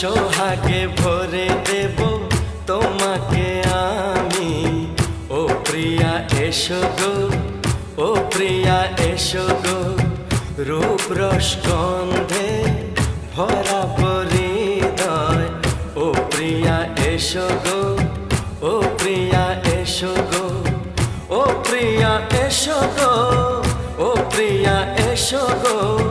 সোহাগে ভরে দেব তোমাকে আমি। ও প্রিয়া এসো গো, ও প্রিয়া এসো গো, রূপ রস গন্ধে ভরা হৃদয়। ও প্রিয়া এসো গো, ও প্রিয়া এসো গো, ও প্রিয়া এসো গো, ও প্রিয়া এসো গো।